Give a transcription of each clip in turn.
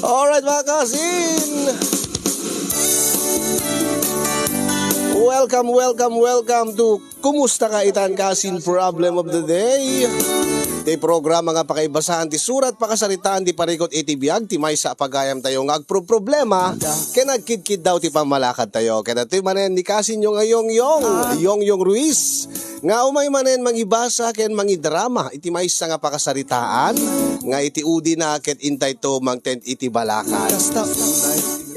Alright mga kasin, welcome to Kumusta Ka Itan Kasin Problem of the Day. Ti programa nga pakaibasahan ti surat pakasaritaan ti parikot iti biag ti may sa pagayam tayo nga agproblema ken nagkidkid daw ti pamalakad tayo ken ti manen ni kasin yung Yong Ruiz nga umay manen mangibasa ken mangidrama iti may sa nga pakasaritaan nga iti udi na ket intay to mangtent iti balakad.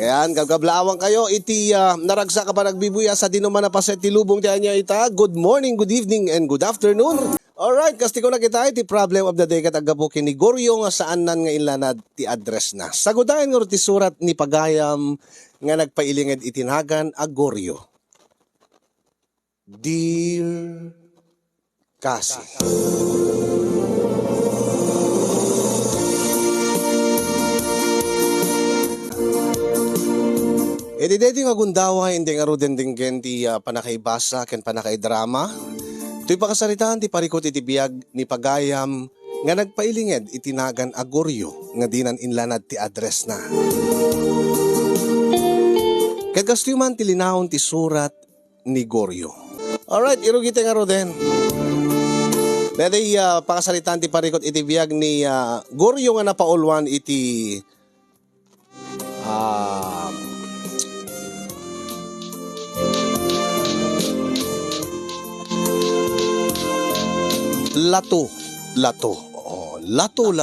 Kaya gagablawang kayo iti naragsa ka pa nagbibuya sa dinuman na paset ti lubong ti anya ita. Good morning, good evening, and good afternoon. Alright, kasi ko na kita iti problem of the day katagabukin ni Goryo nga saan nan nga ilanad ti address na. Sagudayan nga ti surat ni Pagayam nga nagpailinged itinagan a Goryo. Dear Kasi. Iti deti nga gundawa hindi nga rudending ti panakaibasa ken panakaidrama. Ito'y pakasaritaan ti parikot iti biyag ni Pagayam nga nagpailinged itinagan a Goryo nga dinan inlanad ti address na. Kagastoy man ti linawon ti surat ni Goryo. Alright, irugite nga roden. Dati pakasaritaan ti parikot iti biyag ni Goryo nga napaulwan iti Lato. Oh, lato.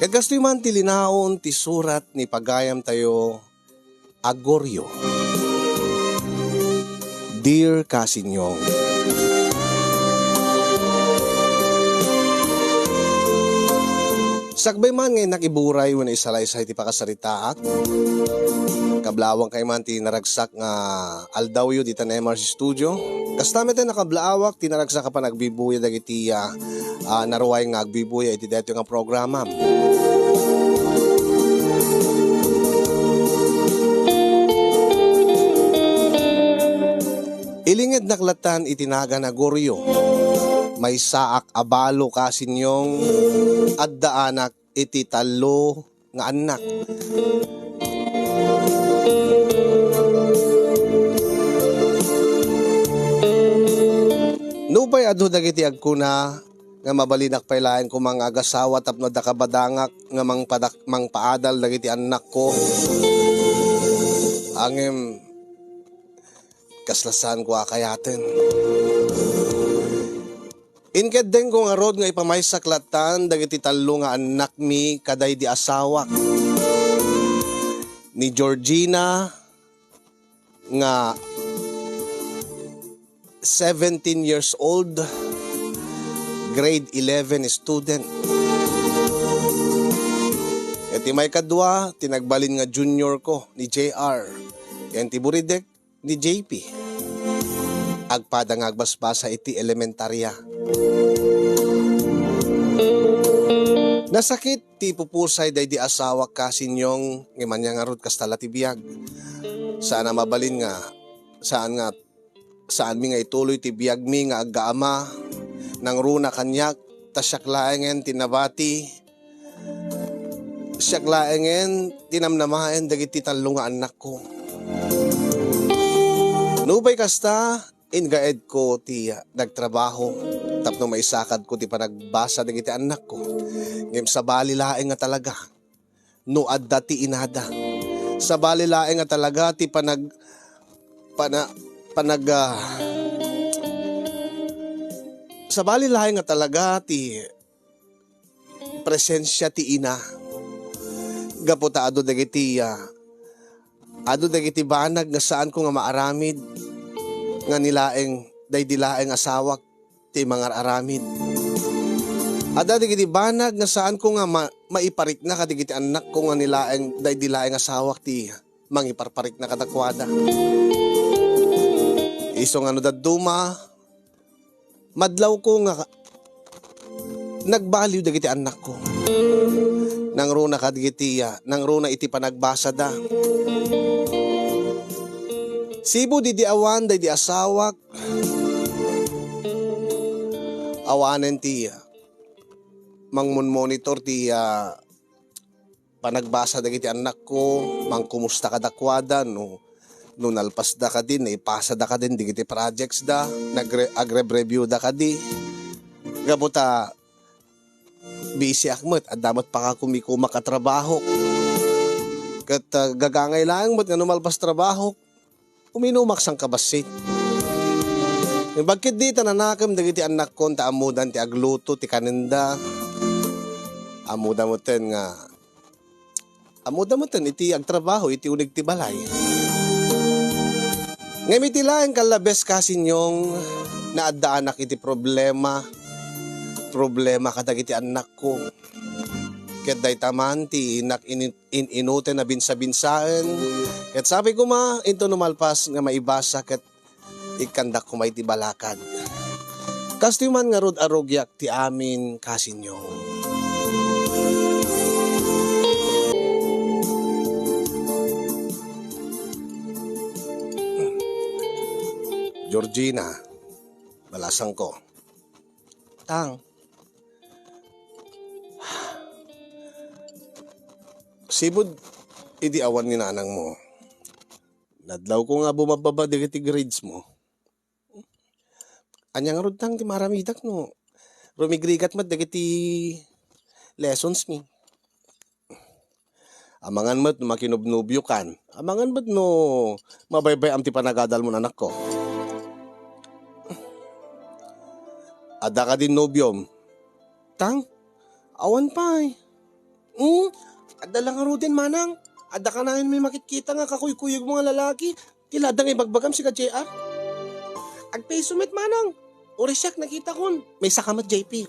Kagastoy man ti linaon ti surat ni Pagayam tayo a Goryo. Dear Kasinyong, sakbay man ngayon nakiburay wala isalaysay ti pakasaritaak. Kablawang kay man ti naragsak nga aldawyo dita na MRC Studio. Kastamit na nakablawak ti naragsak ka pa nagbibuya dagiti naruway nga agbibuya iti dito nga programa. Ilinged naklatan itinaga na Goryo. May saak abalo kasinyong adda anak iti talo nga anak. Nupay adu dagiti agkuna nga mabalinak pailaen ko mga agasawa tapno da kabadangak nga mangpaadal dagiti anak ko. Angem kaslasan ko akayaten. Inked den ko nga rod nga ipamaysaklatan dagiti talo nga anak mi kaday di asawak. Ni Georgina nga 17 years old, grade 11 student. Iti may kadwa, tinagbalin nga junior ko ni JR. Yan ti buridek ni JP. Agpada nga agbasbasa iti elementarya. Nasakit ti pupusay day di asawa kasinyong ngimanya nga rod kastala ti biyag. Sana mabalin nga, saan mi nga ituloy ti biyag mi nga aggaama nang runa kanyak tasyak laengen tinabati syak laengen tinamnamaen dagiti tallo nga anak ko. Nubay kasta ingaed ko ti nagtrabaho tapno maisakad ko ti panagbasa dagiti anak ko. Ngem sa bali laeng nga talaga no adda ti inada. Sa bali laeng nga talaga ti sa bali lahi nga talaga ti presensya ti ina gaputa adu dagiti banag nga saan ko nga maaramid nga nilaeng dilaeng asawak ti mga aramid ada dagiti banag nga saan ko nga maiparik na kadigiti anak ko nga nilaeng dilaeng asawak ti mangiparparik na kadakwada. Iso nga no daduma, madlaw ko nga nagbaliw dagiti anak ko. Nang runa kadigitiya, nang runa iti panagbasa da. Sibu di awan, di asawak, awanen ti mangmon-monitor ti panagbasa dagiti anak ko, mangkumusta ka dakwada no nalpas da ka din, ipasa da ka din digiti projects da, agreb-review da ka di. Gabuta busy akmat at damat pa ka kumikuma ka trabaho. Kat gagangay lang mo't nga numalpas trabaho, uminumak sang kabasit. Bagkit di tananakam dagiti anak ko ta amudan ti agluto ti kaninda. Amuda mo ten iti agtrabaho iti unig ti balay. Ngayon iti laeng kalabes kasinyong naadda anak iti problema kadagiti anak ko. Ket day taman ti inak inute na binsa-binsaan. Ket sabi ko into numalpas nga maibasa ket ikandak ko may ti balakad. Kasto man nga rod arogyak ti amin kasinyong. Georgina, balasang ko. Tang. Sibod, idi awan ni nanang mo. Nadlaw ko nga bumababa digiti grades mo. Anyang rod tang ti maramidak no. Rumigrigat mat digiti lessons mi. Amangan mat no makinubnubyo kan. Amangan mat no mabaybay am ti panagadal mo anak ko. Ada ka din nobyom. Tang, awan pa eh. Ada lang arudin manang. Ada ka na may makikita nga kakuyukuyog mga lalaki. Tiladang ibagbagam si ka JR. Agpeso met manang. Orisyak nakita kon. May sakamat JP.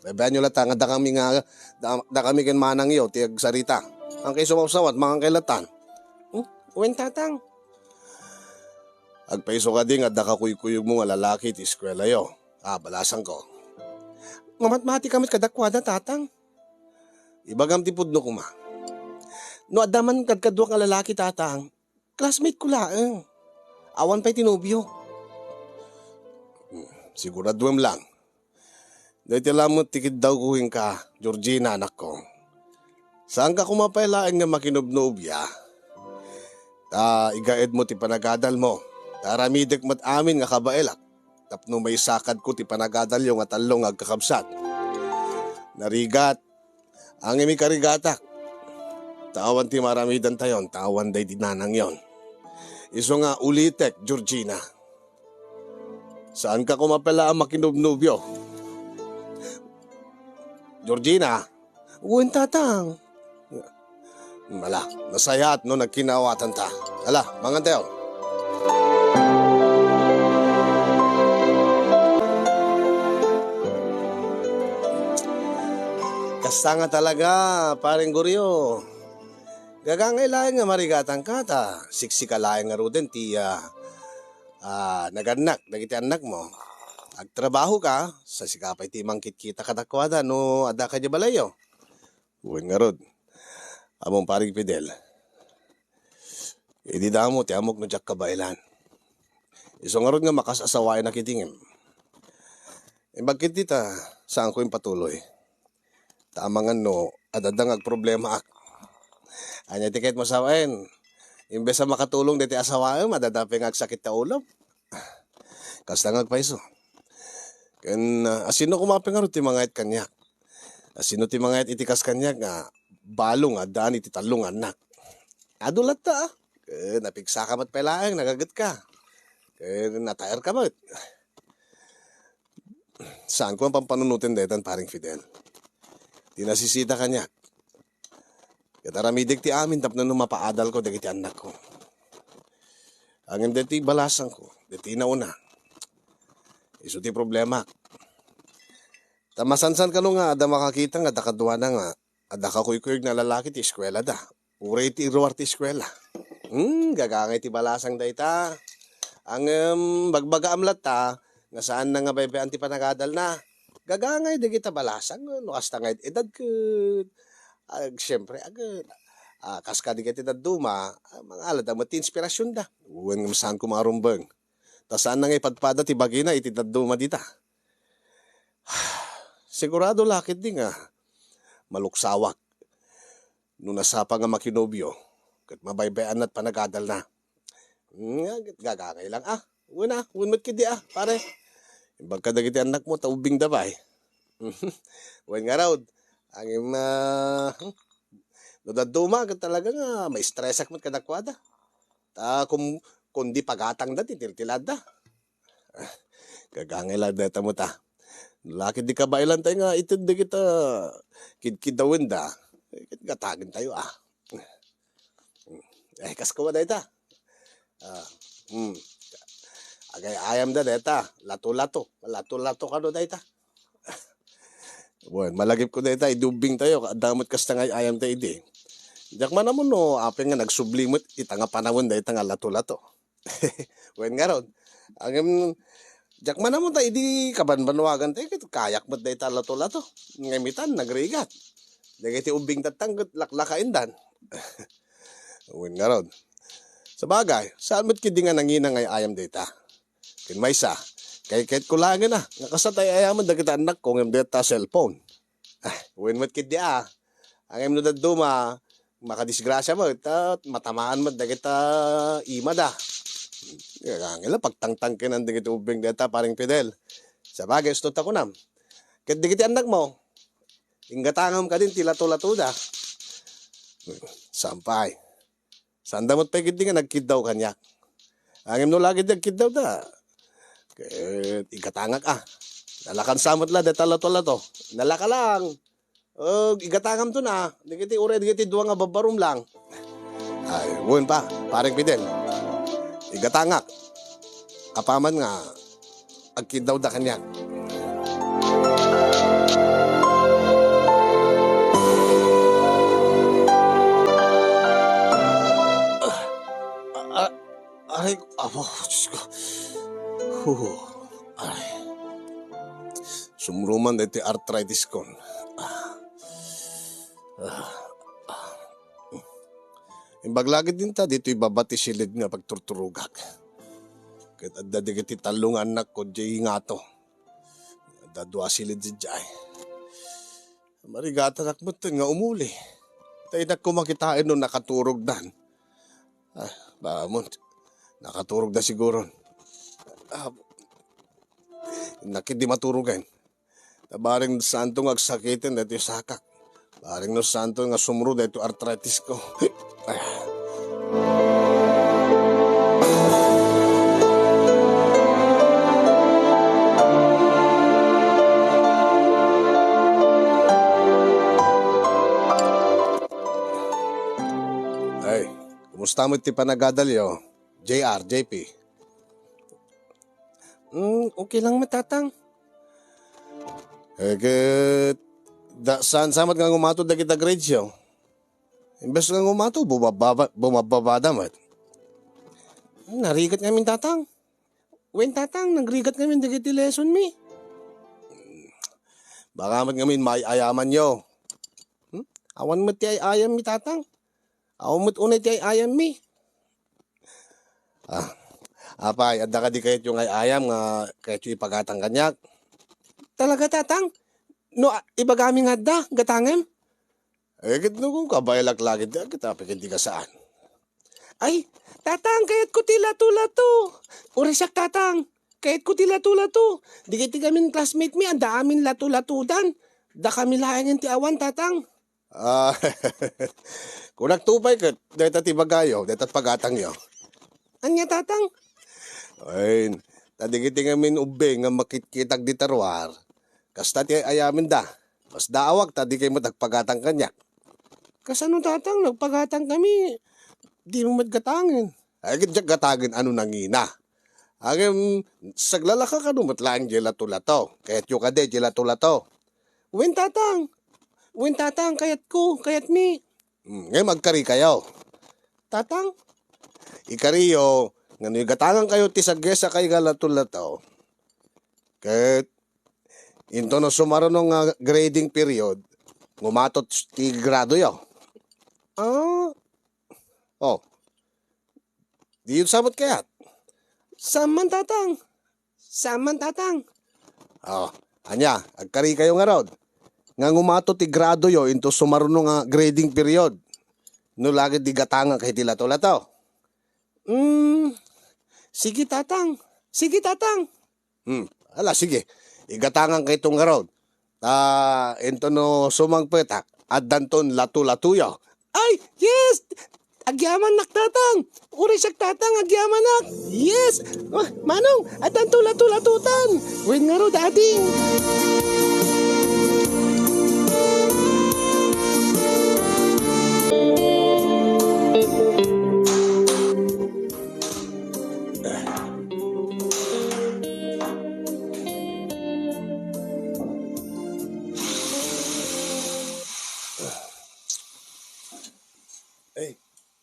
Babayan nyo latang. Da kami kan manang iyo. Tiyag sarita. Ang kay sumapsawat mga kailatan. Uwen tatang. Agpeso ka din. Ada kakuyukuyog mga lalaki. Ti eskwela yo. Balasang ko. Mamatmati kamit kadakwada, tatang. Ibagam ti pudno kuma. No adaman kadkadwa ka lalaki, tatang. Classmate ko laeng. Awan pa'y tinubyo. Siguraduem lang. Dahil tilamot tikid daw kuhin ka, Georgina, anak ko. Saan ka kumapailaeng nga makinubnubya? Igaed mo ti panagadal mo. Taramidek mat amin nga kabaelak. Tapno may sakad ko ti panagadalyo nga talong agkakabsat. Narigat, ang imi karigatak. Tawan ti maramidan tayon, tawan day dinanang yon. Iso nga ulitek, Georgina. Saan ka kumapala ang makinubnubyo? Georgina, uwin tatang. Mala, nasayat no nagkinawatan ta. Ala, mangan tayo. Kasta nga talaga, paring Goryo. Gagangay laing nga marigatan ka ta. Siksika laing nga ruden ti naganak, nagiti anak mo. Agtrabaho ka, sa sikapay ti mangkit-kita kadakwada no ada ka balayo. Uwin nga rod. Among paring Fidel. Idi damo ti amok no jak kabailan. Iso nga rod nga makasasawain na kitingin. Bagkit dita, saan ko yung patuloy? Tamangan no, adadang agproblema ak. Anya tiket mo sawain. Imbes sa makatulong diti asawain, madadaping agsakit ta ulo. Kasta ngagpaiso. Ken asino kumaping aro ti mga it kanyak. Asino ti mga it itikas kanyak nga balong adaan iti talong anak. Adulat ta. Napigsa ka mat pelaeng, nagagat ka. Natayar ka mat. Saan ko ang pampanunutin detan paring Fidel? Tinasisita kanya. Kataramidik ti amin tapno no mapaadal ko dagiti anak ko. Ang deti balasang ko, deti nauna. Isu ti problema. Tamasansan ka no nga, ada makakita nga, dakadwa na nga, ada kakuyukuyog na lalaki ti eskwela da. Uray ti iruar ti eskwela. Gagangay ti balasang da ita. Ang bagbaga amlat ta, nga saan na nga baybayan ti panagadal na. Gagangay di kita balasang, no kasta nga edad ko. Siyempre, kaska di kita duma, mga alad, mati inspirasyon da. Uwan nga saan ko marumbang. Ta saan na nga ipadpada ti bagina, iti duma dita. Sigurado lakit di nga maluksawak. Nung nasapa nga makinobyo, kat mabaybayan at panagadal na. Gagangay lang una, unmat kidi pare. Imbag ka dagiti anak mo, taubing dabay. Wen nga raw, ang duma ka talaga nga, may stress ak mat kadakwada. Kung di pagatang da, titiltilad da. Gagangay lang data mo ta. Laki di ka bailan tayo nga, itid di kita kidkidawin da. Gatagin tayo kas ko ba data? Agay ayam da data, lato-lato ka do data. Bueno, malagip ko data, idubing tayo, damot kasta nga ayam tayo di. Diyak man naman no, apeng nga nagsublimot, itanga panawon data nga lato-lato. Wen nga ron, diyak man naman tayo, di kabanbanwagan tayo, kayak mat data lato-lato. Ngamitan, nagrigat. Diyak iti ubing tatanggot, laklakain dan. Wen nga ron. Sa bagay, saan mo't kidi nga nanginang ay ayam data? Kinmaysa, kahit kulangin nakasatay ayaman da kita anak ko ng data cellphone. Wen mo't kidi ang no daduma, makadisgrasya mo, matamaan mo da kita ima da. Ngila, pagtangtang kinan da kita ubing data paring Fidel. Sa bagay, istot ako nam. Kahit di kita anak mo, ingatangam ka din, tilato-lato da. Sampay. Sanda mo't pagkid nga nagkid daw kanyak. Angin no lagi nagkid daw da. Igatangak Nalakan samot la, detala-tala to. Nalaka lang. Igatangam to na. Digiti ure, digiti duwa nga babarum lang. Ay, buwan pa. Parang Fidel. Igatangak. Kapaman nga. Agkid daw da kanyak. Ay, Diyos ko. Ay. Sumruman dito arthritis ko. Imbaglagid din ta, dito ibabati silid nga pagturturugak. Kahit adda digiti talong anak ko, jay nga to. Adda dua silid si jay. Marigata nakmutin nga umuli. Tayo na kumakitain nung nakaturog dan. Bamon. Nakaturog na siguro. Nakit di maturugan. Baring santo nga agsakitin dito yung sakak. Baring no santo nga sumro dito arthritis ko. Ay, kumusta mo iti panagadalyo? JR, JP. Okay lang matatang. Saan samat nga ngumato da kita grade show? Imbes nga ngumato, bumababada mat. Narigat ngamin tatang. Wen tatang, nagrigat ngamin da kita lesson mi. Baka mat ngamin may ayaman yo. Awan mat ti ay ayam mi tatang. Awan mat unay ti ay ayam mi. Apay, adda ka di kahit yung ay ayam nga kahit yung ipagatang kanyak. Talaga tatang? No, ibagami nga da, gatangem? Kit no kung kabayalak lagi da, kita hindi ka saan. Ay, tatang, kahit ko tila-tula-to. Urisak tatang, kahit ko tila-tula-to. Di kiti kami classmate mi, anda amin latu-latudan. Da kami lahangin ti awan tatang. Kung nagtupay ka, dahil tatibagayo, dahil pagatang yo. Anya tatang? Ay, tadigiti ngamin ube nga makitkitag di tarwar. Kasta ti ayamin da. Mas daawag, tadi kayo matagpagatang kanyak. Kasano tatang, nagpagatang kami. Di mo matgatangin. Ay, kityak gatagin ano nangina. Agam, saglalaka ka numatlaan gelato-lato. Kayat yung kade, gelato-lato. Wen tatang, kayat ko, kayat mi. Ngayon magkari kayo. Tatang? Ikariyo, nga gatangan kayo ti sagesa kay galato-lato. Kahit into no sumaro nung grading period, ngumatot ti grado yaw. Di yun sabot kayat? Saman tatang. Anya, agkari kayo nga rod. Nga ngumato ti grado yo into sumaruno nga grading period. No lagi di gatanga kay ti lato-lato. Sige tatang. Sige tatang. Ala sige. Igatangan kay itong nga rod. Ento no sumangpetak. At danton latu-latuyo. Ay, yes! Agyaman nak tatang. Uri siya tatang, agyaman nak. Yes! Manong, at danto latu-latutan. Win nga rod ating.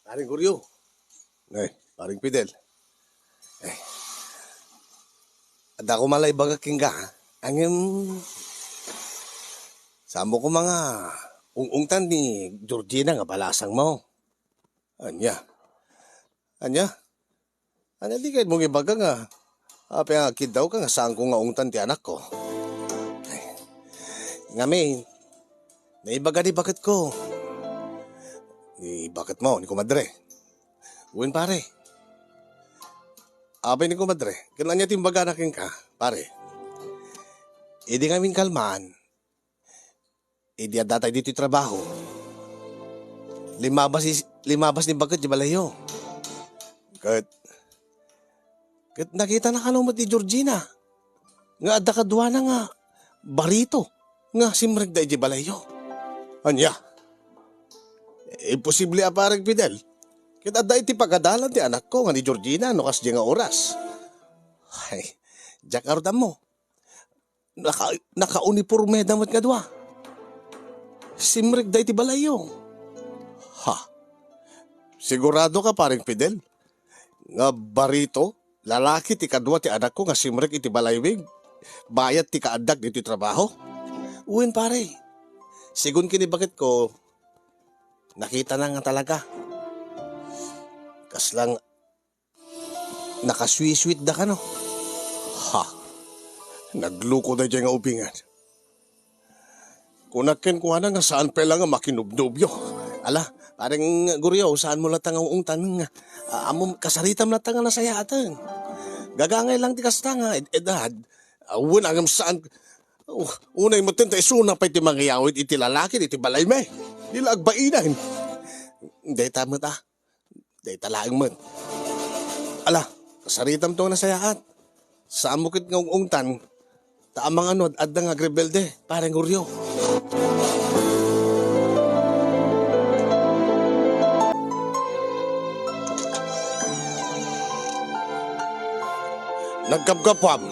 Paring Guryo. Paring Fidel. Ada ko malay baga kingga. Angin samo ko mga ungungtan ni Georgina nga balasang mo. Anya di kayo mong ibaga nga. Api nga kid daw ka nga saan ko nga ungtan ti anak ko. Ngami, naibaga di bakit ko. Bakit mo, ni kumadre? Uwin pare. Abay ni kumadre, kailan niya timbaga na king ka, pare. Idi kaming kalmaan. Idi adatay dito yung trabaho. Limabas ni bagat di balayo. Kat nakita na kalumot ni Georgina. Nga adda kadwa na nga, barito. Nga simreg da di balayo. Anya? Imposible aparag Fidel. Kita da iti pagadalan ti anak ko nga ni Georgina no kas di nga oras. Ay, Jakarta mo. Naka-uniforme damat nga dwa. Simreg da iti balayo. Ha? Sigurado ka paring Fidel? Nga barito, lalaki ti kadwa ti anak ko nga simreg iti balaywig. Bayat ti kaadag iti trabaho. Uwin pare. Sigun kini bakit ko nakita na nga talaga. Kaslang nakasweet da ka no. Ha? Nagluko na dyan nga ubingan. Kunakin ko nga saan pa lang nga makinubnubyo. Ala, parang Guryo, saan mo latang ang ungtan nga. Amom kasaritam latang nga nasaya atan. Gagangay lang ti kasta nga edad. Awan ang saan. Unay mo tinta isuna pa iti mangyawid iti lalaki iti balay me. Dila agbainan. Day tama ta. Day talaang man. Ala, kasaritam to na sayaat. Sa amukit ng ungtan, taamang anod at nga agrebelde, parang Guryo. Nagkapkapwam.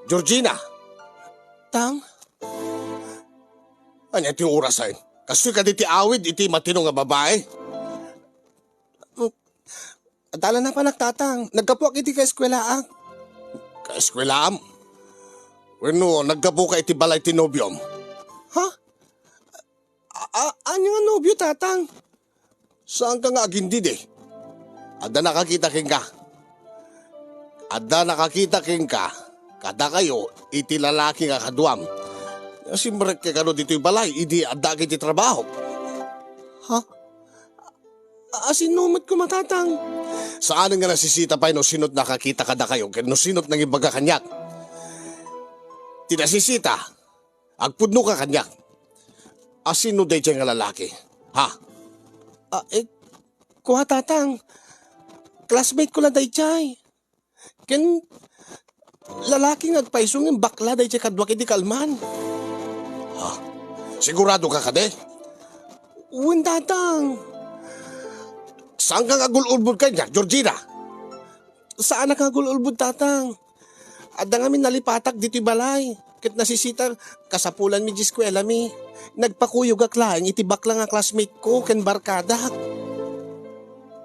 Georgina. Tang? Ano iti orasan? Kasi ka diti awid, iti matino nga babae. Adala na pa nagtatang. Nagkapuak iti ka-eskwelaang. Ka-eskwelaam? Bueno, nagkapu ka iti balay ti nobyom. Ha? Ano nga nobyo, tatang? Saan ka nga agindid eh? Ada nakakita king ka. Ada nakakita king ka. Kada kayo, iti lalaki nga kaduam. Simrek ka kano dito yung balay, idi adagi ti trabaho. Ha? Asinumat ko matatang. Saan nga nasisita pa no sinot nakakita kada kayo, no sinot nang ibaga kanyak. Tinasisita, agpudno ka kanyak. Asino day nga lalaki, ha? Kuha tatang, classmate ko lang day chay. Ken, lalaki nga agpaisong yung bakla day chay kadwak iti kalman. Ha? Sigurado ka kade? Uwin tatang. Saan kang agul-ulbud kanya, Georgina? Saan kang agul-ulbud tatang? Ada nga min nalipatak dito'y balay. Kit nasisita, kasapulan mi di eskwela mi. Nagpakuyog aklaing itibak lang ang classmate ko, ken barkada.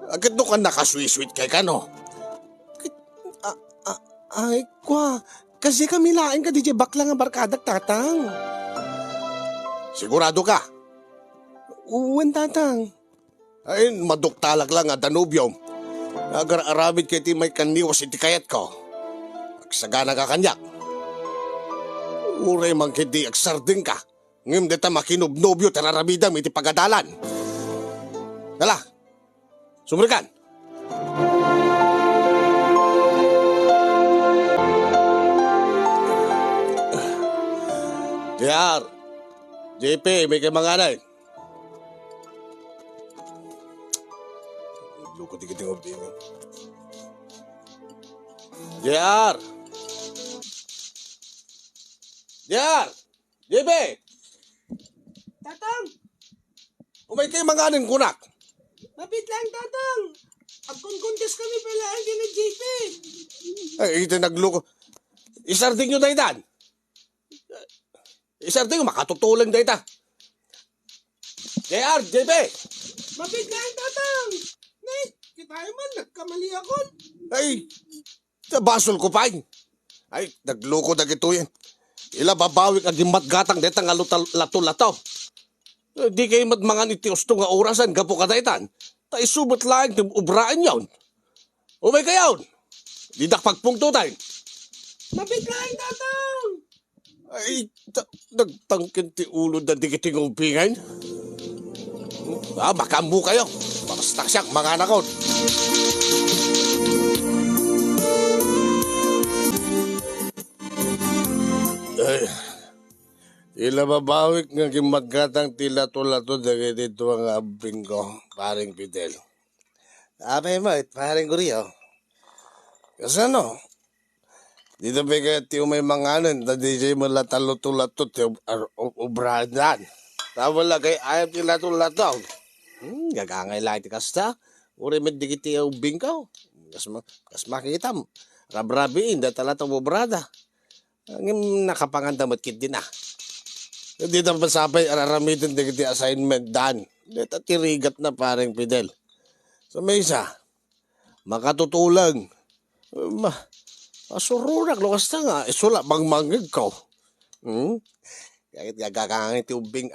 Agad no ka nakasweet-sweet kay ka no? Ay, kwa. Kasi kami laing ka di bakla nga barkadak tatang. Sigurado ka? Uwan tatang. Ay, maduktalag lang nga Danubium. Agar-aramid kay ti may kaniwas iti kayat ko. Agsagana ka kanyak. Uray man kiti agsarding ka. Ngim deta makinubnobyo tararamidam iti pagadalan. Dala, sumrikan. JR, JP, may kamanganay. Lukot ikiting obdingin. JR! JR! JP! Tatang! Umay kayo manganin kunak. Mapit lang, Tatang! Agkon-contest kami pala ang ni JP. Ay, ito nagluko. Isarding nyo daytan. Isarding nyo, makatutulan dayta. JR, JP! Mapit lang, Tatang! Nay, kita man, nagkamali ako. Ay, basol ko pa. Ay, nagluko na gito yan. Ila babawik ang gimatgatang dayta nga lato-lato. Di kayo matmangan iti usto nga orasan, gapo ka daytan. Ta isubot lang tim ubraan yawn. Umay kayawn. Didak pagpungtutan. Mapit lang, Tatang! Ay, nagtangkin ti ulo na di kiting umpingan. Makambu kayo. Basta siyak, mga anakot. Ay, tila babawik nga gimatgatang tila tulato dagay dito ang abing ko, paring Fidel. Abay mo, paring Guriyo. Kasi ano, dito ba kaya tiyo may manganan, na DJ mo latalo-tulato, tiyo ubrahan. Tawala kay ayam tila tulato. Gagangay lang iti kasta. Uri medikit tiyo bingkaw. Kas makita mo. Rabrabiin, datala ito bubrada. Ang nakapangandamot kit din ah. Hindi na masapay, araramitin din kiti assignment dan. Dito tirigat na paring Fidel. So may isa, makatutulang. Masururak, lukas na nga. Isula, mangmangig ko. Kahit gagakangin ti ubing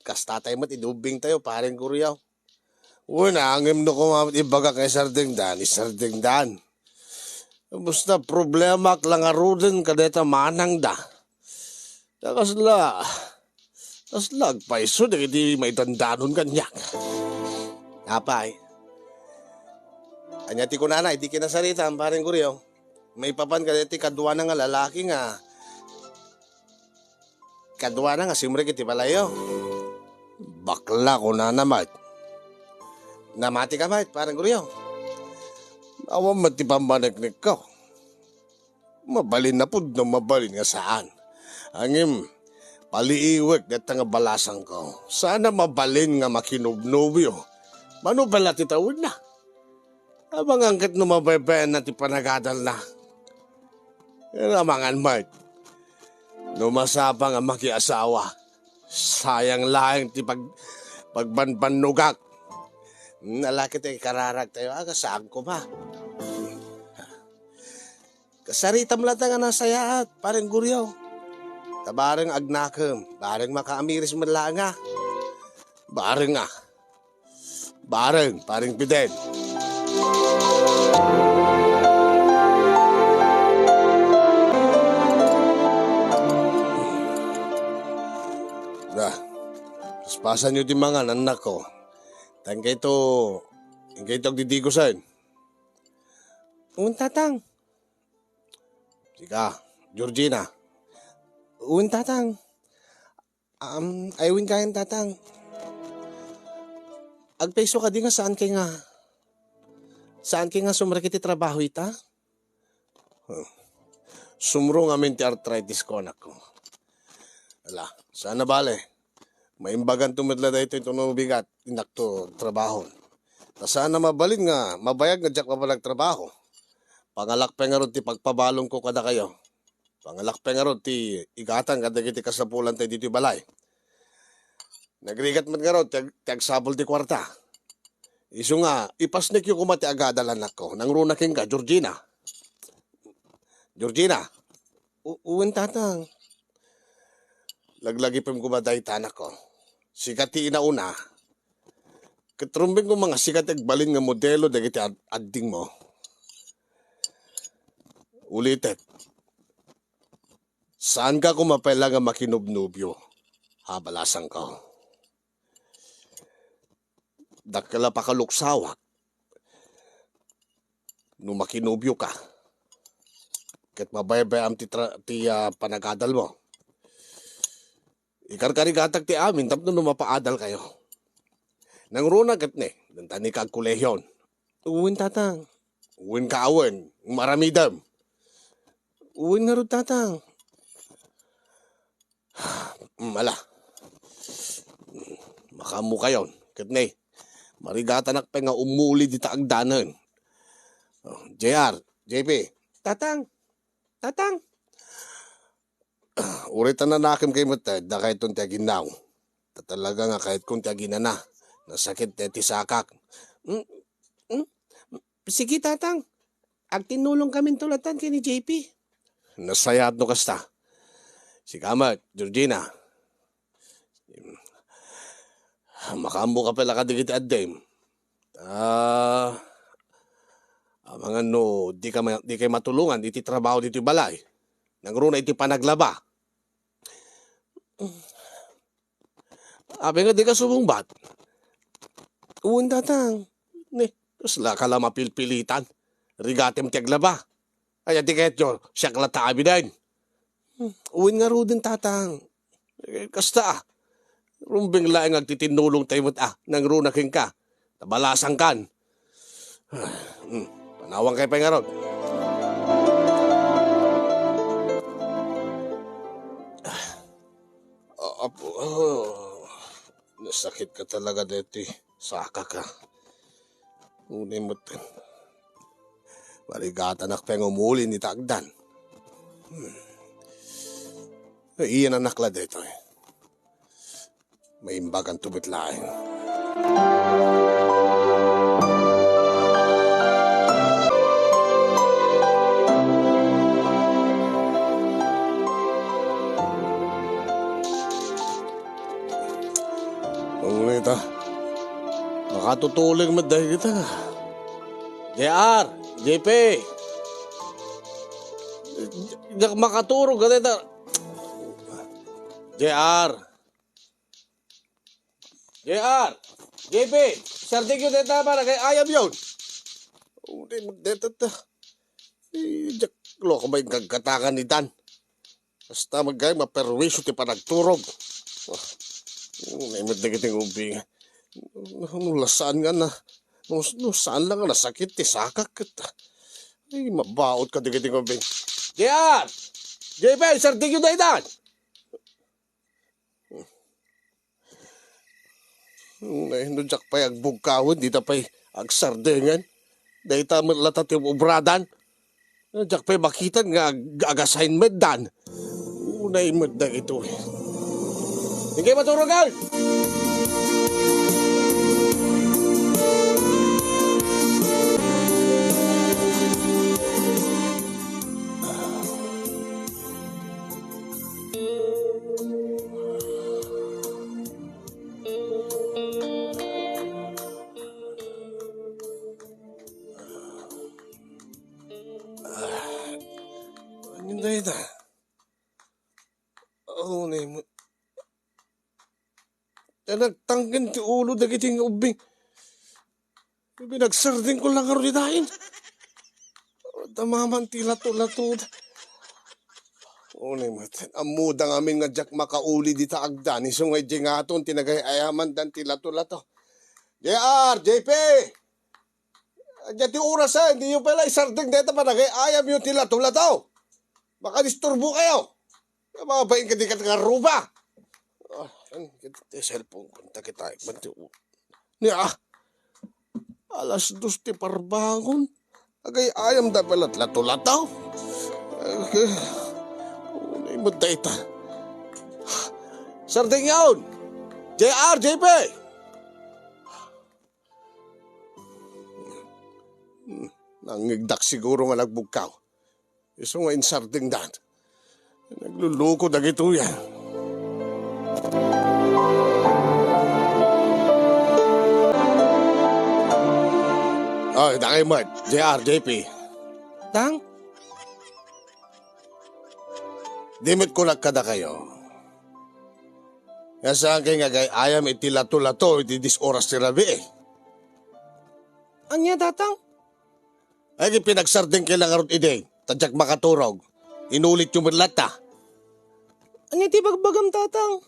kastatay mat idubing tayo, paring Guriyaw. Una, angim no kumamit ibaga kay Sarding Dan, Sarding Dan. Basta problema lang aruden kadeta manang da. Kasla agpaiso, di may tandanon kanyak. Apay. Anya ti ko nanay, di kinasarita ang paring Guriyaw. May papan kadeti kadwa na nga lalaki nga. Kadwa na nga simre kiti palayo. Bakla ko na namat. Namati ka mat, parang Guriyaw. Awa mati pambanagnig ko. Mabalin na pud no mabalin nga saan. Angim, paliiwek deta nga balasang ko. Sana mabalin nga makinubnubyo. Mano pala titawid na. Abang angkat no mabaybayan na ti panagadal na. Ramangan mat. Numasapa nga makiasawa. Sayang lang ti pagbanbanugak. Nalaki tayo kararag tayo. Saan ko ba? Kasarita mo lang nga nasayaat. Parang Guriyaw. Tabarang agnakam. Barang makaamiris mo lang nga. Barang nga. Barang. Parang Fidel. Paspasan nyo di mga anak ko. Tangkay ito agdidigosan. Tatang. Sika, Georgina. Tatang. Aywin kain tatang. Agpeso ka di nga saan kay nga sumrakiti trabaho ita? Sumro nga min ti arthritis ko anak ko. Ala, sana bale. Maimbagan tumadla da ito itong bigat, inakto trabaho. Sana mabalin nga, mabayag nga jak mabalag trabaho. Pangalakpe nga ron ti pagpabalong ko kada kayo. Pangalakpe nga ron ti igatan kada kiti kasapulan tayo dito balay. Nagrigat man nga ron, tiagsabol ti kwarta. Iso nga, ipasnik yung kumati agadalan ako. Nang runaking ka, Georgina. Georgina. Uwin tatang. Laglagi pa yung kumaday tanak ko. Sikati inauna. Katrumbing ko mga sikat agbalin nga modelo dagiti adding mo. Ulitet. Saan ka kumapela nga makinubnubyo? Habalasan ka. Dakala pa kaluksawak. Nung makinubyo ka. Kat mabayabay am panagadal mo. Ikarkarigatag ti amin, tapno nung mapaadal kayo. Nang runa kat ne, nantani ka kulehyon. Uwin tatang. Uwin ka awen, maramidam. Uwin nga rin tatang. Mala. Makamu kayon. Kat ne, marigatanak pa nga umuli di taagdanan. JR, JP, tatang. Tatang. Uritan na nakim kay matad na kahit kung tiaginaw. Talaga nga kahit kung tiaginana. Nasakit na tisakak. Sige tatang. Ag tinulong kami tulatan kay ni JP. Nasayat no kasta. Si Kamat, Georgina. Makambo ka pala kadigit at dem. Mga no, di kay matulungan, iti trabaho dito balay. Nangruna iti panaglaba. Abi nga di ka sumumbat. Uwan tatang. Ne, sila ka lang mapilpilitan. Rigatem tiaglaba. Ay, di kahit yun, siya kalatabi din. Uwan nga ro din tatang. Kasta rumbing laing agtitinulong tayo mo't nangruna king ka. Tabalasan kan. Panawang kay pengarod. Nasakit ka talaga dito. Saka ka. Unay mo ito. Marigatan ak peng umuli ni Tagdan. Iyan ang nakla dito. May imbagan tubitlain. Ito. Makatutuling maday kita. JR, JP. Makaturog ka dito. JR. JR. JP. Sardig yun dito para kay ayam yun. Hindi mo dito. Loko ba yung kagkatakan ni Dan? Basta magkaya maperwisyo ti panagturog. Naimot na kiting ubing. Lasaan nga na. Saan lang nga nasakit ti sakak kita. Ay, mabaot ka di kiting ubing. JR! JP, sardig yun na itan! Nunjak pa'y agbugkawin, di ta pa'y agsardingan. Dahil ta malatat yung ubradan. Nunjak pa'y makitan nga ag-assignment dan. Naimot na ito eh. Hindi kayo maturugan! Hindi ito. Oh, naimot. Nagtanggan ti ulo na kiting ubing. Binagsarding ko lang karoon ditahin. Tamaman ti lato-lato. O naman, amuda ngamin nga jak makauli di taagdan. Isong ngay jengaton, tinagay ayaman dan ti lato-lato. JR, JP! Diyan ti oras hindi yung pala isarding dito pa nagay ayam yung ti lato-lato. Baka disturbo kayo. Mga baing ka di ka ruba. Cellphone konta kita. Niya, alas 2 ti parbangon. Agay ayam da pala lato-lataw. Unay mo data. Sarding yun. JR, JP. Nangigdak siguro nga nagbugkaw. Iso nga insarding dan. Nagluluko na gito yan. Oh, dakay mo. JR, JP. Tang? Dimit ko na kada kayo. Nga saan kayo nga gay ayam iti lato-lato iti dis oras ti rabi eh. Anya, tatang? Ay pinagsarding kayo lang arot ide. Tadyak makaturog. Inulit yung merlata. Anya ti bagbagam, tatang?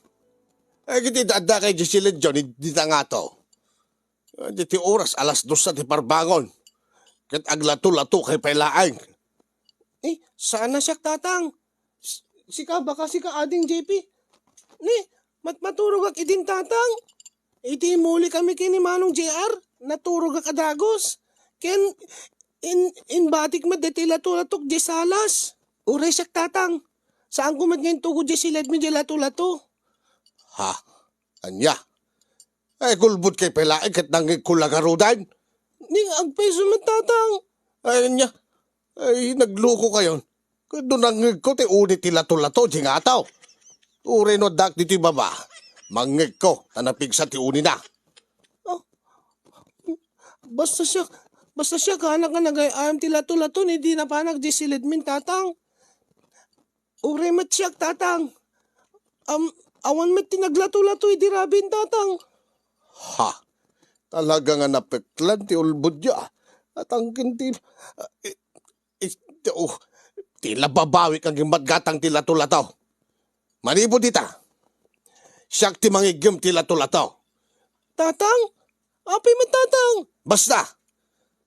Ay kiti dada kay Gisilid John, hindi na nga to. Di ti oras, alas 2 sa ti parbangon. Kat aglato-lato kay pailaang. Saan na siya, tatang? Sika baka sika ading JP. Ni, maturog ak idin, tatang. Iti muli kami kini Manong JR. Naturog ak adagos. Ken, in batik deti lato-latok di salas. Uray siya, tatang. Saan kumat ngayon tugod di silad mi di lato-lato? Ha? Anya? Ay kulbut kay pailaang kat nangig kulagarudan. Ning agpeso man, tatang. Ay anya? Ay nagluko kayon. Kado nangig ko ti unit ti lato-lato di nga ataw. Uri no dak diti baba. Mangig ko, tanapig sa ti uni na. Basta siya kanak nga nagayayam ti lato-lato ni di na pa nagdisilid min, tatang. Uri mat siya, tatang. Awan mat tinaglato-lato di rabin, tatang. Ha? Talaga nga napeklan ti ulbud ya. At ang kinti... tila babawi kang gimatgatang ti lato-lato. Manibo dita. Siyak ti mangigim ti lato-lato. Tatang? Apay mat, tatang. Basta,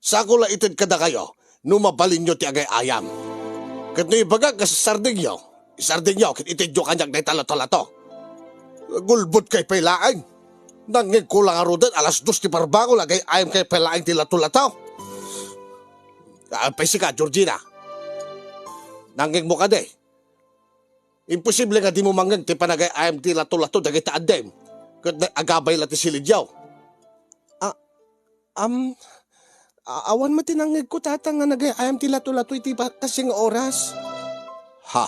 sakula itid kada kayo, numabalin nyo ti agay ayam. Kat no ibaga ka sa sarding nyo, kit itid nyo kanyak na lato-lato. Gulbot kay pailaan. Nangig ko lang arudan, alas 2 ti parbango, lagay ayam kay pailaan ti lato-lato. Pay ka, Georgina. Nangig mo ka de. Imposible nga di mo mangag ti panagay ayam ti lato-lato, dagay ta adem. Kat agabay la ti silidyaw. Awan mo tinangig ko, tatang, nga nagayayam ti lato-lato iti kasing oras. Ha?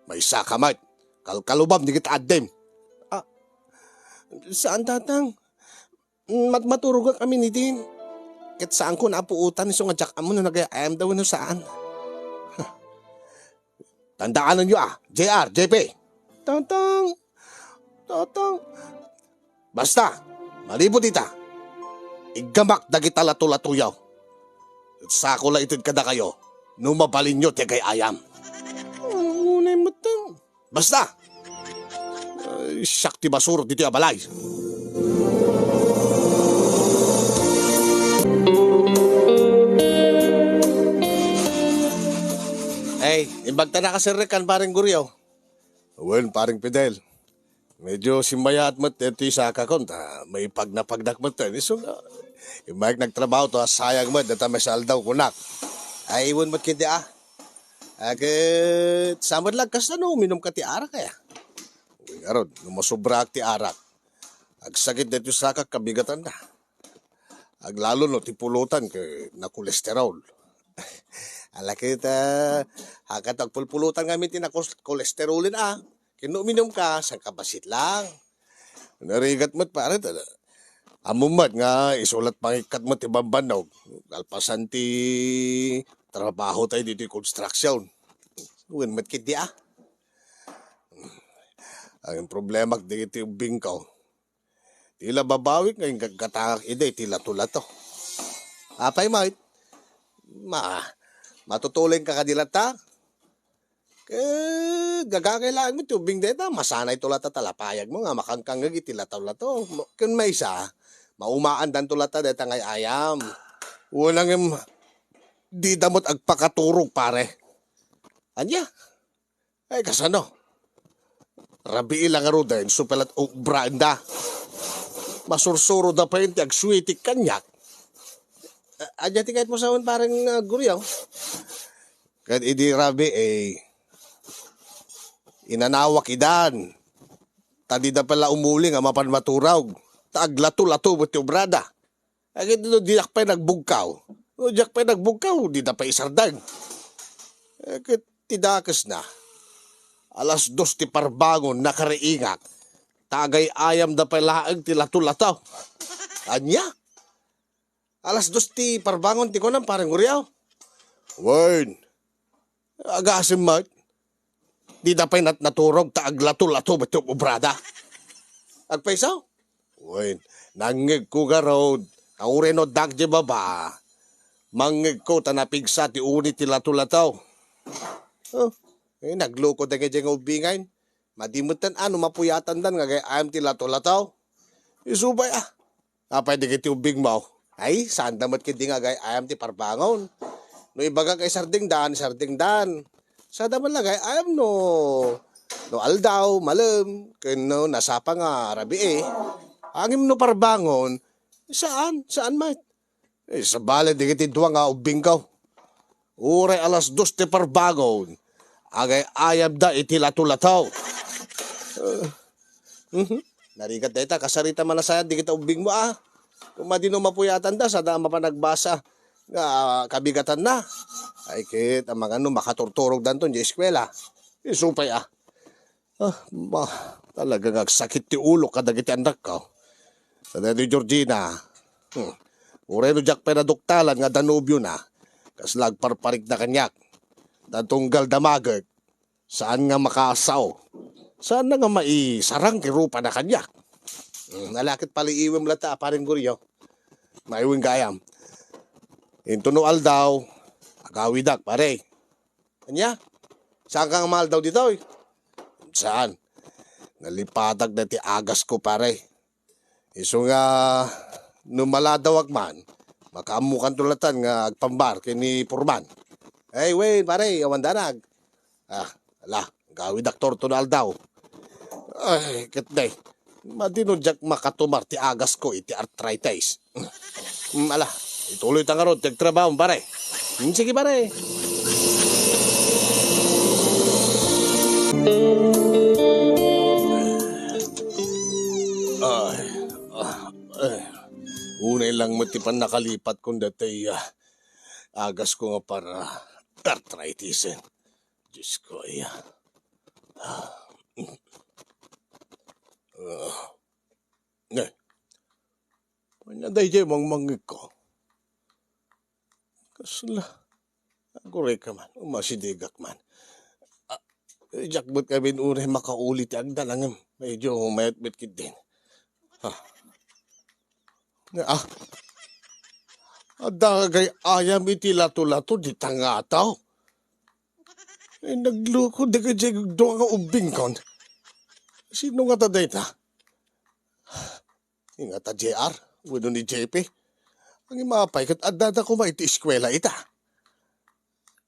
May sakamat. Kalkalubam, di kita adem. Saan, tatang? Maturog kami ni din. Kat saan ko napuutan iso nga jak amo na nagayayam daw no saan. Tandaanan nyo JR, JP. Tatang. Basta, malibot ita. Igamak dagita lato-latuyaw. Sako la itid kada kayo, numabalin nyo ti kay ayam. Unay mo tang. Basta! Siyak ti basuro dito abalay. Hey, imbagta na kasirikan paring guryaw. Well, paring Fidel. Medyo simbayat mo ito sa kakon. May pagnapagdak mo ito. So, imbag nagtrabaho to, sayang mo, data may saldaw kunak. Ay, iwan mo kiti Agad, samad lang kas na no, uminom ka ti arak kaya. Uy, arod, numasobra ti arak. Agsakit na ito sa kabigatan na. Aglalo no, tipulutan kay na kolesterol. Alakit, hakat agpulpulutan kami ti na kolesterolin Kino uminom ka, sang kabasit lang. Narigat mo't pare, amumat nga, isulat pangikat mo ti bambanog. Alpasan ti trabaho tayo dito yung construction. Uwan mat kiti Ang problema dito yung bingkaw. Tila babawik ngayon kagkatangak ide, tila tulato. Apay mait, matutulin ka kadilata. Gagakailangan mo tubing dito, masanay tulata talapayag mo nga, makangkangag itilataw-lato. Kung may isa, maumaan dan tulata dito ngay ayam. Walang di damot agpakaturog pare. Anya? Ay kasano? Rabi ilang arudain, supelat o branda. Masursuro da pa yun, agswitik kanyak. Anya tingait mo sa akin parang guryaw. Kahit idi rabi inanawak idan. Tadi da pala umuli nga mapan maturaw. Taaglato-lato mo ti obrada. Ay ito diyak pa nagbugkaw. O diyak pa nagbugkaw, di na pa isardag. Tidakas na. Alas 2 ti parbangon nakariingak. Tagay ayam da palaag ti lato-lataw. Anya? Alas 2 ti parbangon ti konam parang guryaw. Word. Agasim mat. Di na pa'y naturog ta aglato-lato ba ito obrada? Agpaisaw? Uy, nangig ko ga road. Kaure no dagje baba. Mangig ko tanapigsa ti unit ti lato-lataw. Oh, nagloko da nga ubingain. Madimutan ano mapuyatan dan nga gaya ayam ti lato-lataw. Isubay Apay di kiti ubing mo. Ay, saan damat kiti nga gaya ayam ti parbangon. No ibaga kay sarding dan. Sa daman lagay ayam no aldaw, malam, kano nasapa nga rabi Angim no parbangon, saan mat? Sa bala di kiti duwa nga ubing ka. Uray alas 2 ti parbangon, agay ayam da iti lato-lataw. Narigat da ita, kasarita man na saya, di kita ubing mo Kung madino mapuyatan da, sa da mapanagbasa, nga kabigatan na. Ay kit, ang mga makaturturog danton di eskwela. Isupay talagang sakit ti ulo kadagiti anak ka. Sa dati Georgina, ureno jak penaduktalan nga Danubyo na, kaslag parparik na kanyak. Datunggal damagag, saan nga makaasaw? Saan na nga maisarang kirupa na kanyak? Nalakit paliiwim lata, paring guryo. Maiwing gayam. Intuno aldaw, agawidak pare. Kanya, saan kang mahal daw dito? Saan? Nalipadag na ti agas ko pare. Iso nga, numaladawag man, makaamukan tulatan nga agpambar kini Purman. Hey, wait pare, awan danag. Gawidak torto na aldaw. Ay, kitday. Madinodyak makatumar ti agas ko iti arthritis. Ituloy tanga ron, tagtrabaho pare. Sige pare. Unay lang matipan nakalipat kung datay agas ko nga para arthritis. Diyos ko Panyaday jay mangmangig ko. Kasla. Agure ka man. Umasidigak man. Jakbot kami unay makaulit ang dalang. Medyo humayat-bit kit din. Adagay ayam iti lato-lato di tangataw. Nagluko di ka jay doon nga ubing kon. Sino nga taday ta? Nga ta JR? Wano ni JP? Ang imapay kat adada ko iti eskwela ita.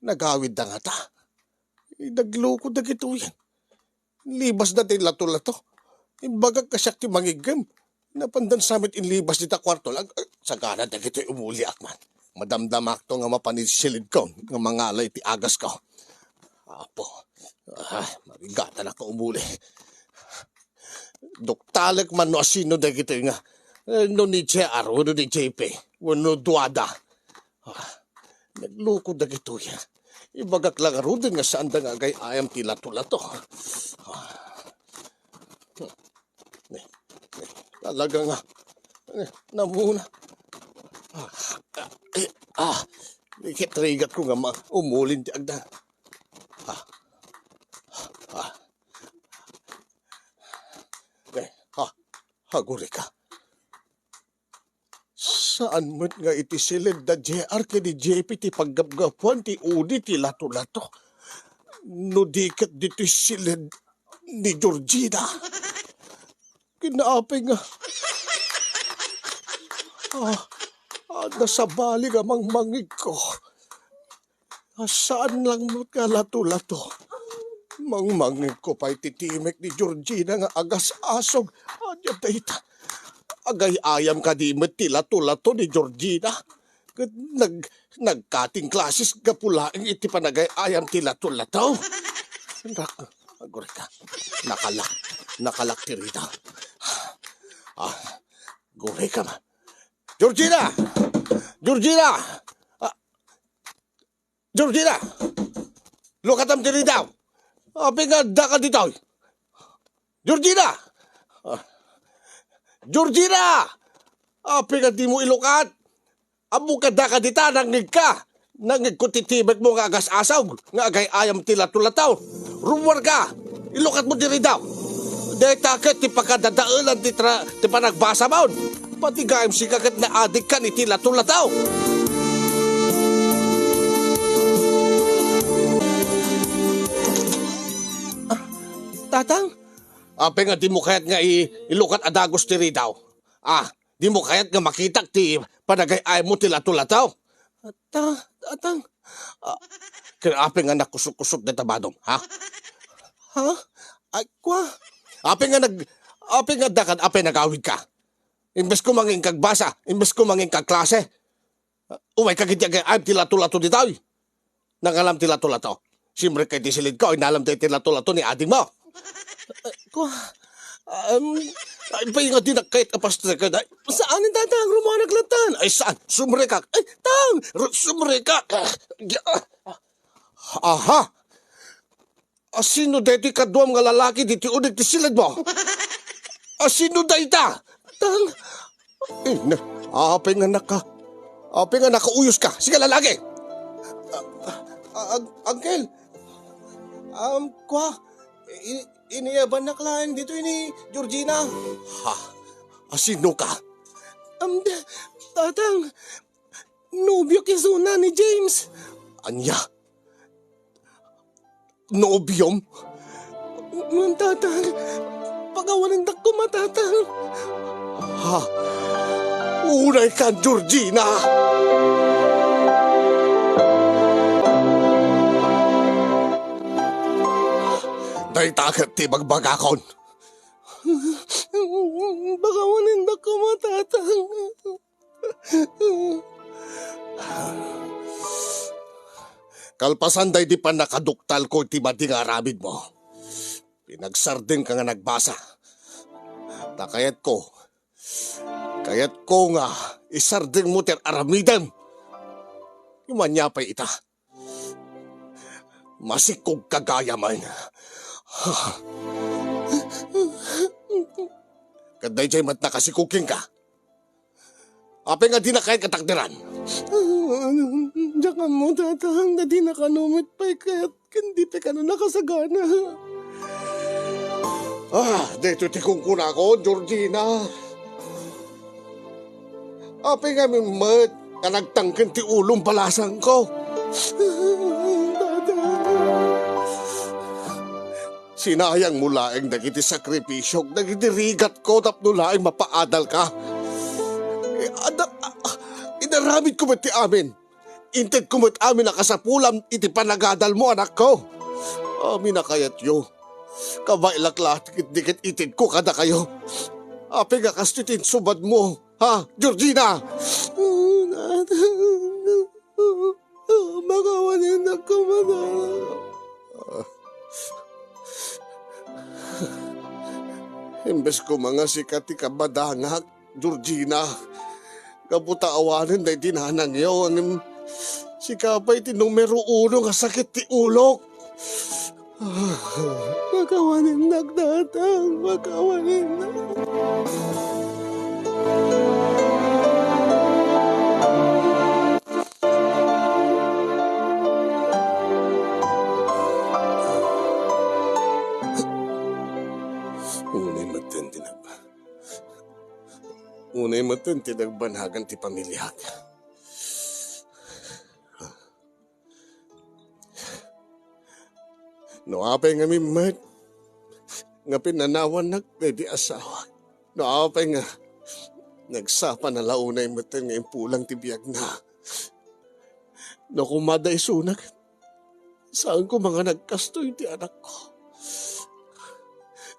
Nagawid na nga ta. Nagluko na gito yan. Libas na din lato-lato. Imbagag kasyak ti mangigam. Napandan samit inlibas dita kwarto lang. Sagana na gito umuli akman. Madamdamak to nga mapanisilid ko. Nga mangalay ti agas ko. Apo. Marigata na ko umuli. Doktalek man no asino na gito nga. No ni JR, wano ni JP, wano duwada. Nagluko na gito yan. Ibagak lang arudin nga saan da nga gay ayam ti lato-lato. Talaga nga. Namuna. Ikitrigat ko nga umulin ti agda. Haguri ka. Saan mo nga iti silid da JR ka di JP ti paggapgapuan ti udi ti lato-lato. No dikat di ti silid ni Georgina. Kinaapay nga. Nasabali nga mangmangig ko. Saan lang mo ka lato-lato? Mangmangig ko pa'y titimek ni Georgina nga agas-asog. Anya dayta. Agay ayam ka di ti lato-lato ni Georgina. Nagkating klases ka pulaing iti panagay ayam ti lato-lato. Agore ka. Nakalak ti rita. Gore ka man. Georgina! Georgina! Georgina! Lukatam ti rita. Pingada ka dito. Georgina! Georgina! Pingad di mo ilukat. Amukada ka dita, nangig ka. Nangigkutitibag mo nga agas asaw, nga agay ayam tila tulataw. Rumor ka, ilukat mo diri daw. Dahil takot ti pagkadadaulan ti panagbasa maun. Pati gayam si kagat na adik ka ni tila tulataw. Tatang, Ape nga di mo kayat nga ilukat adagos diri daw. Di mo kayat nga makitak ti panagay ayam mo tila tulataw. tatang, Kaya ape nga nakusok-kusok na tabadong, ha? ha? Ay, kwa? Ape nga dakan, ape nagawid ka. Imbes ko manging kagbasa, imbes ko manging kagklase. Umay kagitya ay tila-tulato di tayo. Nangalam tila-tulato. Simre kay tisilid ko, inalam tayo tila-tulato ni ading mo. Kwa? Ay, pa nga din kahit apastre ka na. Saan ang tatang rumanaglatan? Ay, saan? Sumre ka. Ay, sumre ka. Aha! Sino dito kaduam nga lalaki dito unig tisilid mo? Sino dayta? Tang, Ape nga nakauyos ka. Sige lalaki. Uncle, kwa? Iniyaban na klaeng dito ini Georgina. Sino ka? Tatang, nobyo kisuna ni James. Anya? Nobyom? Tatang, pagawalan ko matatang. Unay ka, Georgina! Dahil takot ti magbagakon. Pagawalan ko matatang. Kalpasan day di pa nakaduktal ko ti mading aramid mo. Pinagsarding ka nga nagbasa. Kayat ko nga isarding mo ter aramidan. Umanya pa ita. Masikog kagayaman. Kaday jay mat nakasikuking ka. Ape nga di na kahit katakdiran. Diyan mo tatang na di nakanumit pa kaya't hindi pa ka na nakasagana. Dito ti kung kuna ko, Georgina. Ape nga mimat, ka nagtangkin ti ulong palasang ko. Sinayang mo laeng nagiti sakripisyo, nagiti rigat ko tapno laeng mapaadal ka. Inaramid ko ti amin. Inted ko amin nakasapulam iti panagadal mo, anak ko. Amin na kayat yo. Kabailaklat, dikit itid ko kada kayo. Ape nga kastitin subad mo, ha, Georgina? Magawanin na ko Imbes ko mga sikat kabadangak, Georgina. Kabuta awanin na itinanang yun. Si Kapay ti numero 1 nga sakit ti ulok. Magawanin na tatang, magawanin na. Unay matan tinagbanhagan ti pamilyak. No apay nga mimat, nga pinanawan nagpwede asawa. No apay nga, nagsapa na launay matan nga impulang ti biyag na. No kumaday sunag, saan ko mga nagkastoy ti anak ko?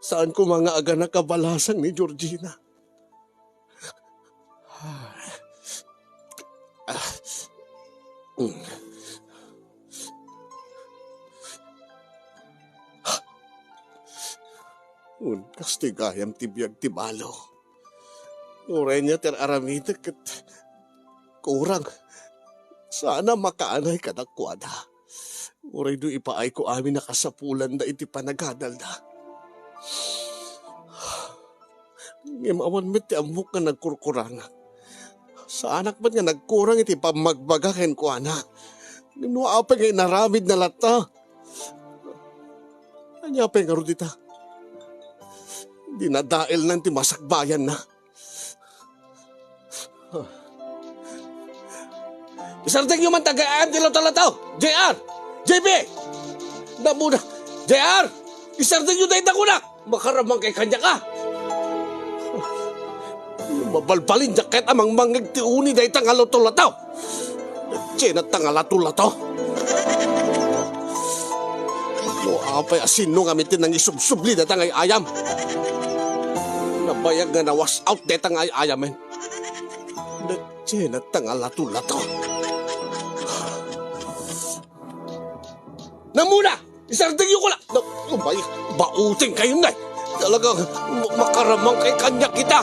Saan ko mga aga nakabalasang ni Georgina? Kastigayam tibiyag tibalo. Uray niya ter aramitek kat kurang. Sana makaanay ka na kwada. Uray do ipaay ko amin nakasapulan na iti panagadal na. Ngimawan met ti amok nga nagkurkurang. Sa anak ba't nga nagkurang iti pamagbagakin ko anak. Nuapa nga inaramid na lata. Anya pa nga dita. Dinadail ng timasakbayan na. Isarteng yung mantagaan tilaw talataw. JR! JB! Namuna. JR! Isarteng yung dahitan ko na. Makaramang kay kanya ka. Mabalbalin jaket amang mangig tiuni dahitan nga lotolataw. Chinat nga latulato. No, apay asin no gamitin ng isubsubli dahitan nga ayam. Nabayag nga na wash out dahitan nga ayam men. Chinat nga latulato. Namuna! Isarting yung kula! Bauting kayo na! Talagang makaramang kay kanya kita!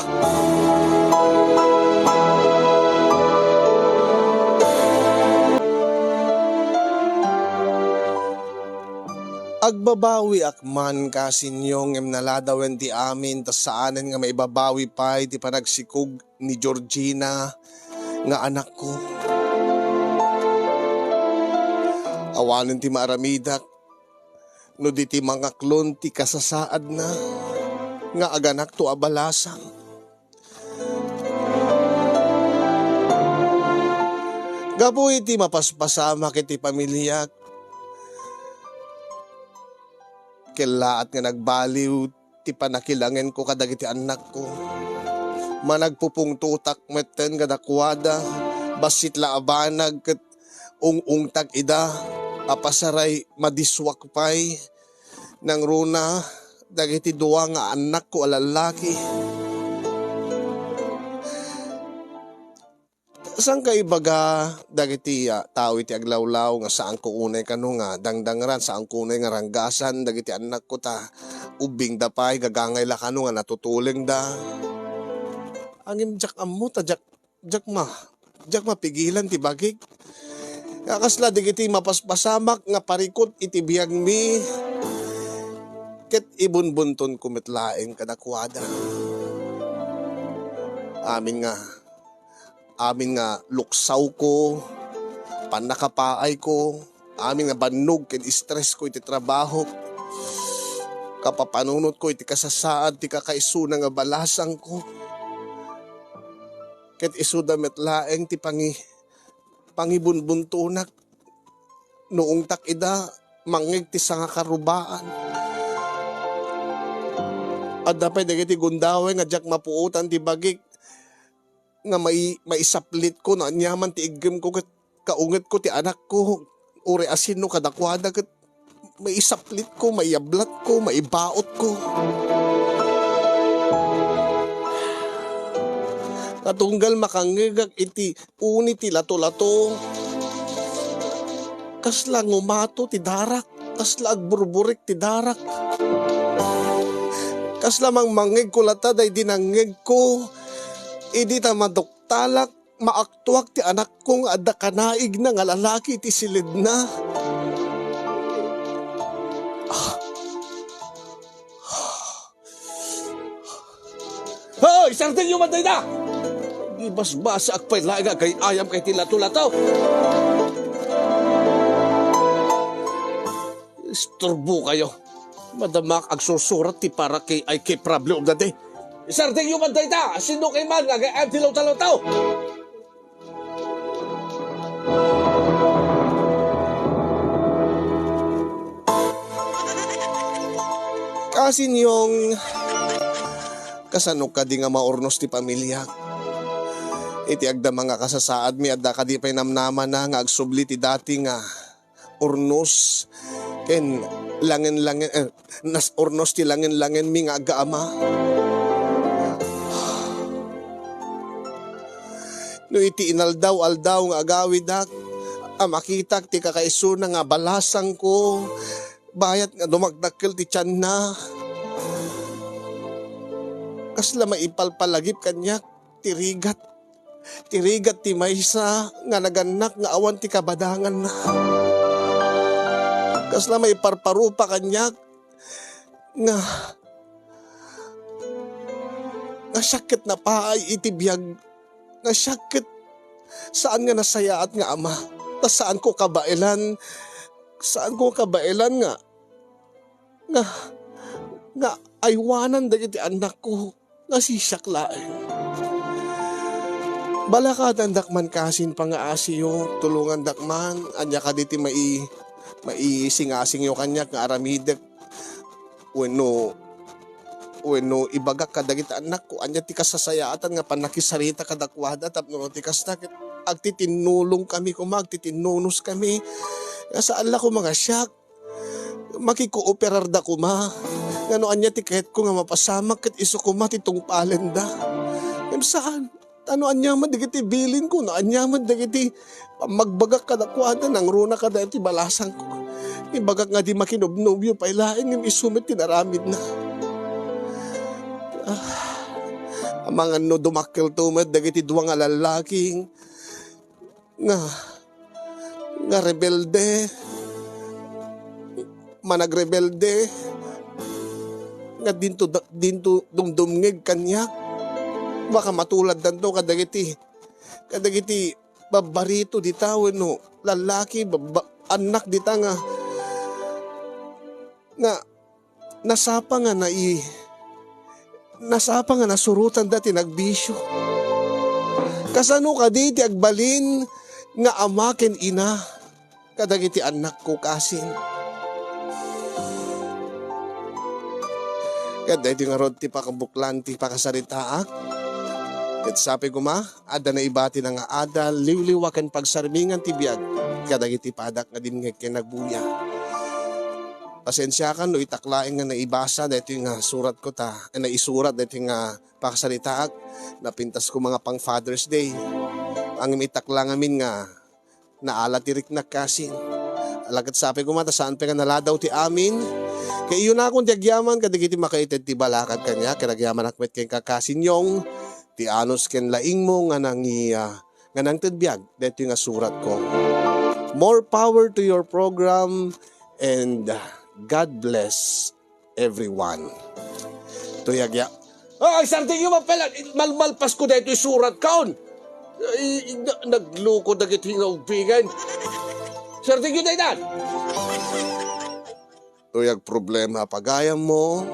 Agbabawi akman kasinyong naladawen ti amin tas saanen nga maibabawi pa iti panagsikog ni Georgina nga anak ko. Awanin ti maaramidak, no di ti mga klon ti kasasaad na, nga aganak to abalasang. Gapu iti mapaspasama kiti pamilyak, kilaat nga nagbaliw ti panakilangen ko kadagiti anak ko. Managpupung tutak meten kadakwada, basit laabanag ket ung-ungtag ida, apasaray madiswak pay nang runa dagiti duwa nga anak ko alalaki. Saan kay baga dagiti tao iti aglawlaw nga saan ko unay kano nga dangdangran saan ko unay nga ranggasan dagiti anak ko ta ubing da pay gagangay la kano nga natutuleng da. Angim jak ammo ta jak mapigilan ti bagik. Kakasla digiti mapaspasamak nga parikot iti biyag mi. Ket ibunbunton kumitlaeng kadakwada. Amin nga luksaw ko, panakapaay ko, amin nga banog ket stress ko iti trabaho. Kapapanunot ko iti kasasaad ti kakaisuna nga balasang ko. Ket isuda metlaeng ti pangibunbuntunak noong takida mangig ti sanga karubaan. At dapat dagiti gundawe nga jak mapuutan ti bagik nga maisaplit ko na anyaman ti igem ko ket kaunget ko ti anak ko uri asin no kadakwada ket maisaplit ko, maiyablat ko, maibaot ko. Katunggal makangigag iti uni ti lato-lato. Kasla ngumato ti darak, kasla agburburik ti darak. Kasla mangmangig ko lata day dinangig ko. Idi ta madoktalak, maaktuak ti anak kong adda kanaig na nga lalaki ti silid na. Hoy! Sarting yung matay na! Ibas-basa akpay laga kay ayam kay tilato-lataw. Isturbo kayo. Madamak agsusurat ti para kay ay kay problem of the day. Isarting yung matay na! Sino kay man nga kay ayam tilaw-talataw? Kasi yung kasanok ka di nga maurnos ti pamilya. Iti agda mga kasasaad mi adda ka di pay namnaman na nga agsubli ti dati nga urnos ken langen-langen nas urnos ti langen-langen mi nga agaama. No iti inaldaw-aldaw nga agawidak makitak ti kakaisuna nga balasang ko bayat nga dumagdakkel ti tiyan na. Kasla maipalpalagip kanyak tirigat ti maysa nga naganak nga awan ti kabadangan na. Kasla maiparparupa kanyak nga syakit na paay iti biyag nga syakit saan nga nasayaat nga ama. Saan ko kabailan? Saan ko kabailan nga aywanan dagiti anak ko nga sisaklain. Balakad ang dakman kasin pangaasiyo, tulungan dakman, anya ka diti maisingasing yo kanya nga aramidek. Wenno ibagak ka dagiti anak ko, anya ti kasasayaatan nga panakisarita kadakwada tapno ti kastakit. Agtitinulong kami agtitinunos kami. Saan la ko mga siyak, makikooperar da ko ma. Ngano anya ti kahit ko nga mapasamak kat iso ko matitong palenda. Saan? Ano anya man dagiti bilin ko, no anya man dagiti magbagak kadakwada nang runa ka dahil ti balasang ko. Ibagak nga di makinobnobyo pailain yung isumit tinaramid na. Ang mga no dumakil tumad dagiti duwang alalaking nga rebelde, managrebelde, nga dinto dumdumngeg kanya. Baka matulad danto kadagiti babarito ditawin no lalaki anak dita nga nasapa nga nasurutan dati nagbisyo. Kasano ka diti agbalin nga amaken ina kadagiti anak ko kasin. Kada iti nga rod ti pakabuklan ti pakasaritaak. At sabi ko ada na ibati na nga ada, liwliwakan pagsarmingan ti biyag, kadagiti padak nga din nga kinagbuya. Pasensya ka no itaklain nga naibasa, dito nga surat ko naisurat dito nga pakasaritaak, napintas ko mga pang Father's Day. Ang itakla ngamin nga, naalatirik na kasin. Alagat sabi ko saan pa nga naladaw ti amin, kaya iyon na akong diagyaman, kadagiti makaited ti balakad kanya, kadagyaman akwet kayong kakasinyong, ti anos ken laing mo nga nang tedbyag dito nga surat ko. More power to your program and God bless everyone. Tuyagya. Ay, sarting yung malmalpas ko dito yung surat kaon. Nagluko na gito yung ubigan. Sarting yun na tuyag problema pagayam mo.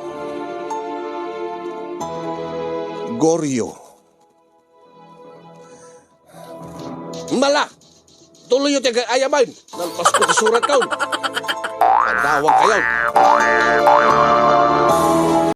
Goryo. Malak! Tuloy yung tiga ayaman. Nalpas ko sa surat kaon. Pandawag kayo.